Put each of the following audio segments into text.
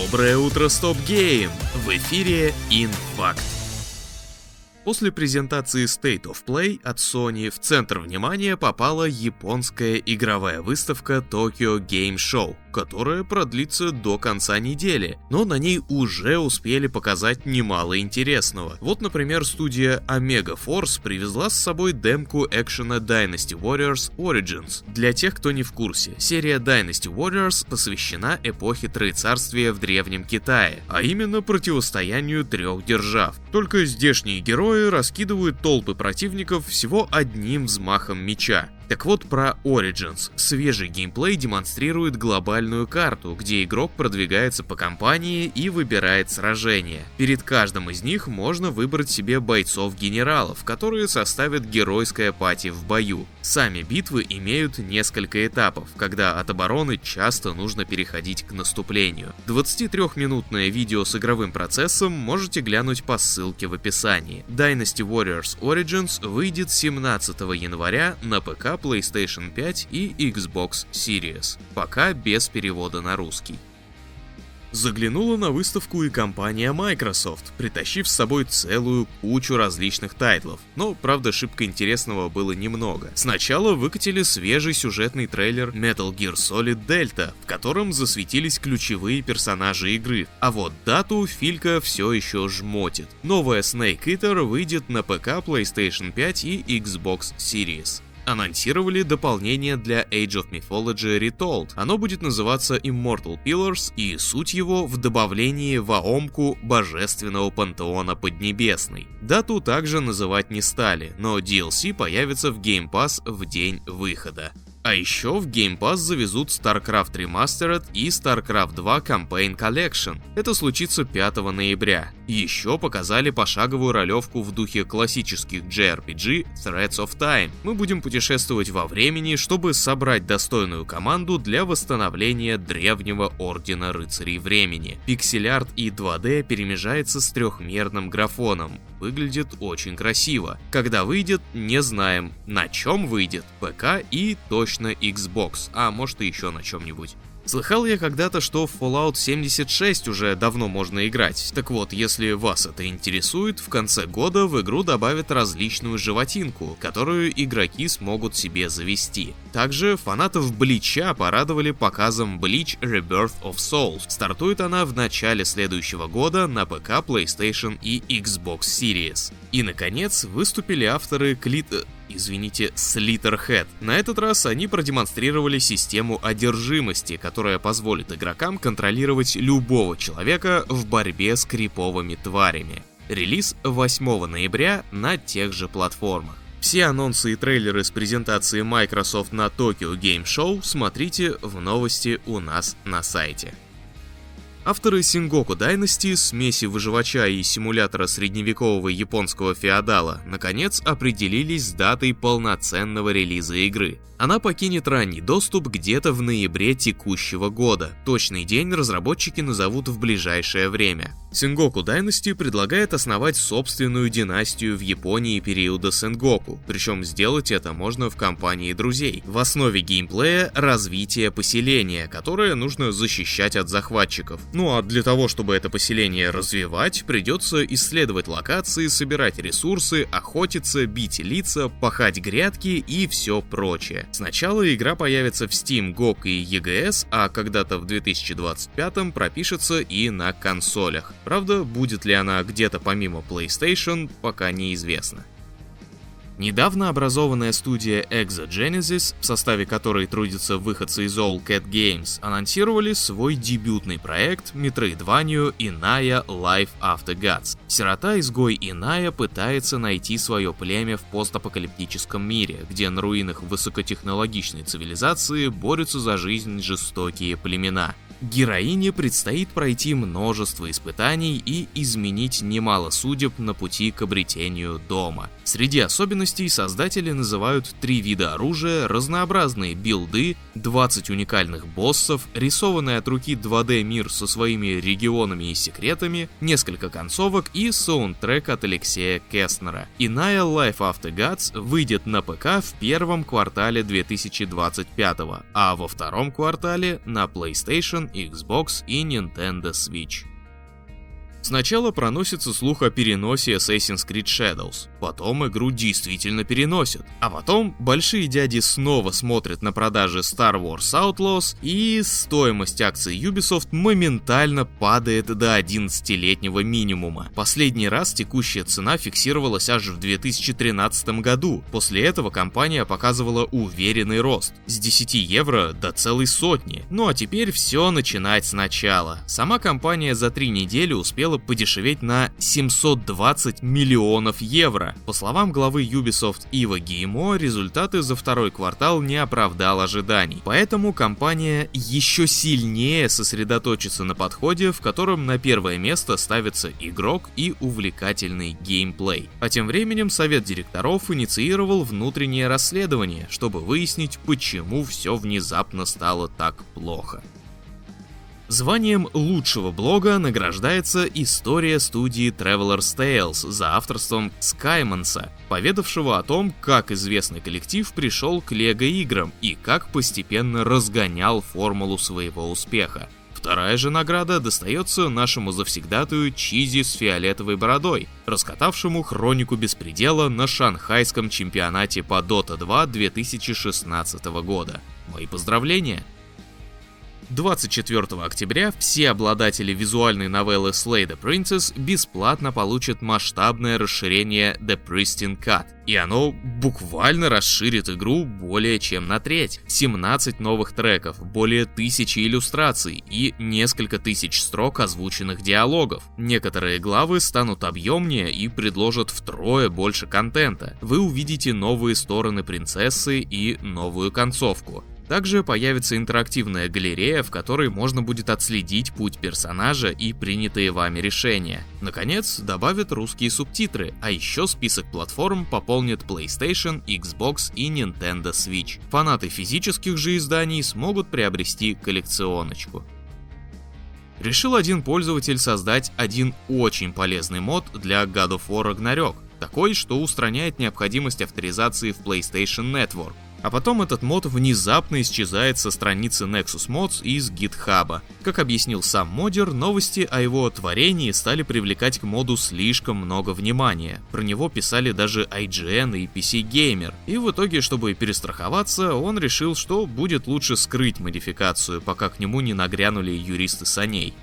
Доброе утро, Стоп Гейм! В эфире Инфакт. После презентации State of Play от Sony в центр внимания попала японская игровая выставка Tokyo Game Show, которая продлится до конца недели, но на ней уже успели показать немало интересного. Вот, например, студия Omega Force привезла с собой демку экшена Dynasty Warriors Origins. Для тех, кто не в курсе, серия Dynasty Warriors посвящена эпохе Троецарствия в Древнем Китае, а именно противостоянию трех держав. Только здешние герои раскидывают толпы противников всего одним взмахом меча. Так вот, про Origins. Свежий геймплей демонстрирует глобальную карту, где игрок продвигается по кампании и выбирает сражения. Перед каждым из них можно выбрать себе бойцов-генералов, которые составят геройское пати в бою. Сами битвы имеют несколько этапов, когда от обороны часто нужно переходить к наступлению. 23-минутное видео с игровым процессом можете глянуть по ссылке в описании. Dynasty Warriors Origins выйдет 17 января на ПК, PlayStation 5 и Xbox Series, пока без перевода на русский. Заглянула на выставку и компания Microsoft, притащив с собой целую кучу различных тайтлов, но, правда, шибко интересного было немного. Сначала выкатили свежий сюжетный трейлер Metal Gear Solid Delta, в котором засветились ключевые персонажи игры, а вот дату Филька все еще жмотит. Новая Snake Eater выйдет на ПК, PlayStation 5 и Xbox Series. Анонсировали дополнение для Age of Mythology Retold. Оно будет называться Immortal Pillars, и суть его в добавлении в Аомку божественного пантеона Поднебесной. Дату также называть не стали, но DLC появится в Game Pass в день выхода. А еще в Game Pass завезут StarCraft Remastered и StarCraft 2 Campaign Collection. Это случится 5 ноября. Еще показали пошаговую ролевку в духе классических JRPG Threads of Time. Мы будем путешествовать во времени, чтобы собрать достойную команду для восстановления древнего Ордена Рыцарей Времени. Пиксель-арт и 2D перемежается с трехмерным графоном. Выглядит очень красиво. Когда выйдет, не знаем. На чем выйдет? ПК и точно Xbox, а может и еще на чем-нибудь. Слыхал я когда-то, что в Fallout 76 уже давно можно играть. Так вот, если вас это интересует, в конце года в игру добавят различную животинку, которую игроки смогут себе завести. Также фанатов Блича порадовали показом Bleach Rebirth of Souls. Стартует она в начале следующего года на ПК, PlayStation и Xbox Series. И, наконец, выступили авторы Slitterhead. На этот раз они продемонстрировали систему одержимости, которая позволит игрокам контролировать любого человека в борьбе с криповыми тварями. Релиз 8 ноября на тех же платформах. Все анонсы и трейлеры с презентации Microsoft на Tokyo Game Show смотрите в новости у нас на сайте. Авторы Sengoku Dynasty, смеси выживача и симулятора средневекового японского феодала, наконец определились с датой полноценного релиза игры. Она покинет ранний доступ где-то в ноябре текущего года. Точный день разработчики назовут в ближайшее время. Sengoku Dynasty предлагает основать собственную династию в Японии периода Сенгоку, причем сделать это можно в компании друзей. В основе геймплея развитие поселения, которое нужно защищать от захватчиков. Ну а для того, чтобы это поселение развивать, придется исследовать локации, собирать ресурсы, охотиться, бить лица, пахать грядки и все прочее. Сначала игра появится в Steam, GOG и EGS, а когда-то в 2025 пропишется и на консолях. Правда, будет ли она где-то помимо PlayStation, пока неизвестно. Недавно образованная студия Exogenesis, в составе которой трудятся выходцы из All Cat Games, анонсировали свой дебютный проект Metroidvania Inaya Life After Gods. Сирота-изгой Иная пытается найти свое племя в постапокалиптическом мире, где на руинах высокотехнологичной цивилизации борются за жизнь жестокие племена. Героине предстоит пройти множество испытаний и изменить немало судеб на пути к обретению дома. Среди особенностей создатели называют 3 вида оружия, разнообразные билды, 20 уникальных боссов, рисованный от руки 2D мир со своими регионами и секретами, несколько концовок и саундтрек от Алексея Кестнера. Inaya Life After Gods выйдет на ПК в первом квартале 2025, а во втором квартале на PlayStation PlayStation, Xbox и Nintendo Switch. Сначала проносится слух о переносе Assassin's Creed Shadows, потом игру действительно переносят, а потом большие дяди снова смотрят на продажи Star Wars Outlaws, и стоимость акций Ubisoft моментально падает до 11-летнего минимума. Последний раз текущая цена фиксировалась аж в 2013 году, после этого компания показывала уверенный рост, с 10 евро до целой сотни. Ну а теперь все начинать сначала. Сама компания за 3 недели успела подешеветь на 720 миллионов евро. По словам главы Ubisoft Ива Геймо, результаты за второй квартал не оправдал ожиданий. Поэтому компания еще сильнее сосредоточится на подходе, в котором на первое место ставится игрок и увлекательный геймплей. А тем временем совет директоров инициировал внутреннее расследование, чтобы выяснить, почему все внезапно стало так плохо. Званием лучшего блога награждается история студии Traveler's Tales за авторством Скайманса, поведавшего о том, как известный коллектив пришел к лего-играм и как постепенно разгонял формулу своего успеха. Вторая же награда достается нашему завсегдатаю Чизи с фиолетовой бородой, раскатавшему хронику беспредела на шанхайском чемпионате по Dota 2 2016 года. Мои поздравления! 24 октября все обладатели визуальной новеллы Slay the Princess бесплатно получат масштабное расширение The Pristine Cut, и оно буквально расширит игру более чем на треть. 17 новых треков, более 1000 иллюстраций и несколько тысяч строк озвученных диалогов. Некоторые главы станут объемнее и предложат втрое больше контента. Вы увидите новые стороны принцессы и новую концовку. Также появится интерактивная галерея, в которой можно будет отследить путь персонажа и принятые вами решения. Наконец, добавят русские субтитры, а еще список платформ пополнит PlayStation, Xbox и Nintendo Switch. Фанаты физических же изданий смогут приобрести коллекционочку. Решил один пользователь создать один очень полезный мод для God of War Ragnarok, такой, что устраняет необходимость авторизации в PlayStation Network. А потом этот мод внезапно исчезает со страницы Nexus Mods из GitHub. Как объяснил сам моддер, новости о его творении стали привлекать к моду слишком много внимания. Про него писали даже IGN и PC Gamer. И в итоге, чтобы перестраховаться, он решил, что будет лучше скрыть модификацию, пока к нему не нагрянули юристы саней.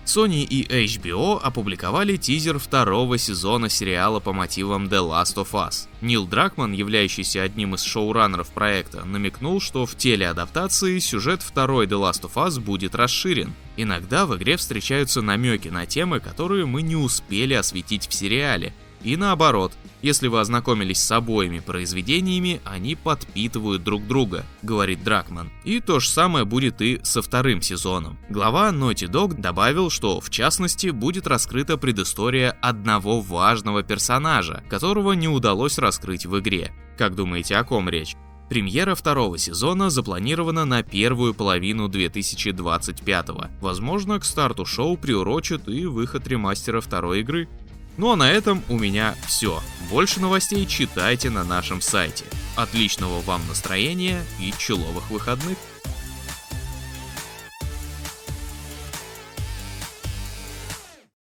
Sony и HBO опубликовали тизер второго сезона сериала по мотивам The Last of Us. Нил Дракман, являющийся одним из шоураннеров проекта, намекнул, что в телеадаптации сюжет второй The Last of Us будет расширен. Иногда в игре встречаются намеки на темы, которые мы не успели осветить в сериале. И наоборот, если вы ознакомились с обоими произведениями, они подпитывают друг друга, говорит Дракман. И то же самое будет и со вторым сезоном. Глава Naughty Dog добавил, что в частности будет раскрыта предыстория одного важного персонажа, которого не удалось раскрыть в игре. Как думаете, о ком речь? Премьера второго сезона запланирована на первую половину 2025-го. Возможно, к старту шоу приурочат и выход ремастера второй игры. Ну а на этом у меня все. Больше новостей читайте на нашем сайте. Отличного вам настроения и чиловых выходных!